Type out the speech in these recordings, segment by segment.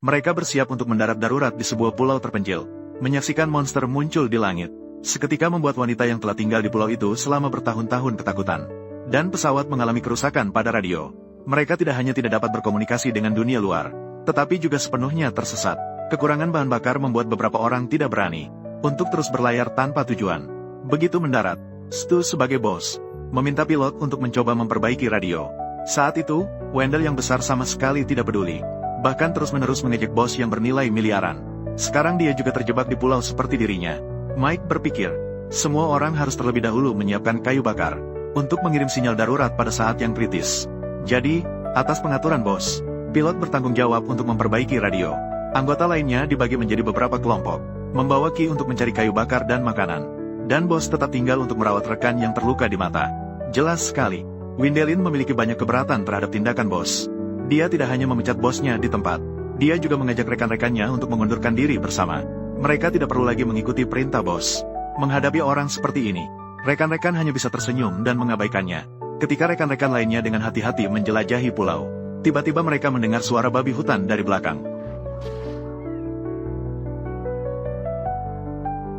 Mereka bersiap untuk mendarat darurat di sebuah pulau terpencil. Menyaksikan monster muncul di langit. Seketika membuat wanita yang telah tinggal di pulau itu selama bertahun-tahun ketakutan. Dan pesawat mengalami kerusakan pada radio. Mereka tidak hanya tidak dapat berkomunikasi dengan dunia luar, tetapi juga sepenuhnya tersesat. Kekurangan bahan bakar membuat beberapa orang tidak berani untuk terus berlayar tanpa tujuan. Begitu mendarat, Stu sebagai bos meminta pilot untuk mencoba memperbaiki radio. Saat itu, Wendell yang besar sama sekali tidak peduli, bahkan terus-menerus mengejek bos yang bernilai miliaran. Sekarang dia juga terjebak di pulau seperti dirinya. Mike berpikir, semua orang harus terlebih dahulu menyiapkan kayu bakar untuk mengirim sinyal darurat pada saat yang kritis. Jadi, atas pengaturan bos, pilot bertanggung jawab untuk memperbaiki radio. Anggota lainnya dibagi menjadi beberapa kelompok, membawa Ki untuk mencari kayu bakar dan makanan. Dan bos tetap tinggal untuk merawat rekan yang terluka di mata. Jelas sekali, Wendelin memiliki banyak keberatan terhadap tindakan bos. Dia tidak hanya memecat bosnya di tempat, dia juga mengajak rekan-rekannya untuk mengundurkan diri bersama. Mereka tidak perlu lagi mengikuti perintah bos. Menghadapi orang seperti ini, rekan-rekan hanya bisa tersenyum dan mengabaikannya. Ketika rekan-rekan lainnya dengan hati-hati menjelajahi pulau, tiba-tiba mereka mendengar suara babi hutan dari belakang.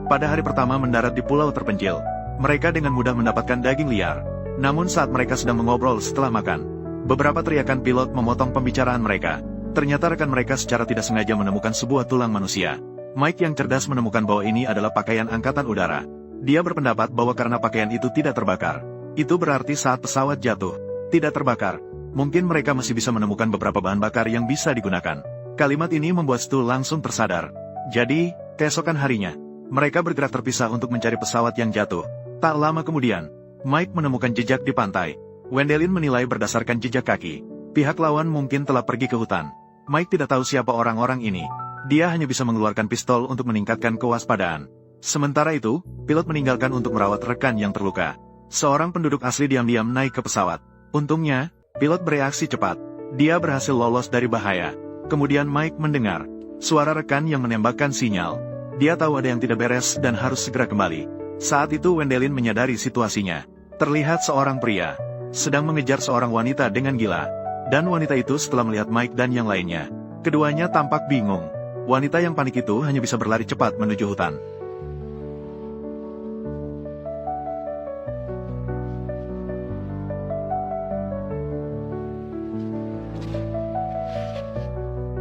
Pada hari pertama mendarat di pulau terpencil, mereka dengan mudah mendapatkan daging liar. Namun saat mereka sedang mengobrol setelah makan, beberapa teriakan pilot memotong pembicaraan mereka. Ternyata rekan mereka secara tidak sengaja menemukan sebuah tulang manusia. Mike yang cerdas menemukan bahwa ini adalah pakaian angkatan udara. Dia berpendapat bahwa karena pakaian itu tidak terbakar, itu berarti saat pesawat jatuh, tidak terbakar, mungkin mereka masih bisa menemukan beberapa bahan bakar yang bisa digunakan. Kalimat ini membuat Stu langsung tersadar. Jadi, keesokan harinya, mereka bergerak terpisah untuk mencari pesawat yang jatuh. Tak lama kemudian, Mike menemukan jejak di pantai. Wendelin menilai berdasarkan jejak kaki, pihak lawan mungkin telah pergi ke hutan. Mike tidak tahu siapa orang-orang ini. Dia hanya bisa mengeluarkan pistol untuk meningkatkan kewaspadaan. Sementara itu, pilot meninggalkan untuk merawat rekan yang terluka. Seorang penduduk asli diam-diam naik ke pesawat. Untungnya, pilot bereaksi cepat. Dia berhasil lolos dari bahaya. Kemudian Mike mendengar suara rekan yang menembakkan sinyal. Dia tahu ada yang tidak beres dan harus segera kembali. Saat itu Wendelin menyadari situasinya. Terlihat seorang pria sedang mengejar seorang wanita dengan gila. Dan wanita itu setelah melihat Mike dan yang lainnya, keduanya tampak bingung. Wanita yang panik itu hanya bisa berlari cepat menuju hutan.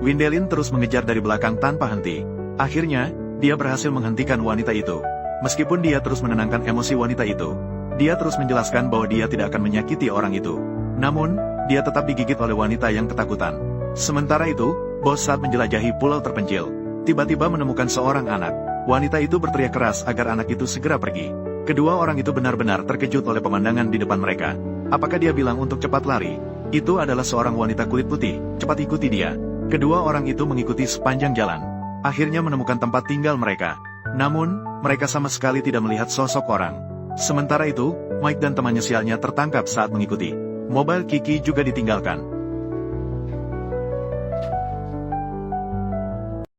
Wendelin terus mengejar dari belakang tanpa henti. Akhirnya, dia berhasil menghentikan wanita itu. Meskipun dia terus menenangkan emosi wanita itu, dia terus menjelaskan bahwa dia tidak akan menyakiti orang itu. Namun, dia tetap digigit oleh wanita yang ketakutan. Sementara itu, bos saat menjelajahi pulau terpencil, tiba-tiba menemukan seorang anak. Wanita itu berteriak keras agar anak itu segera pergi. Kedua orang itu benar-benar terkejut oleh pemandangan di depan mereka. Apakah dia bilang untuk cepat lari? Itu adalah seorang wanita kulit putih, cepat ikuti dia. Kedua orang itu mengikuti sepanjang jalan. Akhirnya menemukan tempat tinggal mereka. Namun, mereka sama sekali tidak melihat sosok orang. Sementara itu, Mike dan temannya sialnya tertangkap saat mengikuti. Mobil Kiki juga ditinggalkan.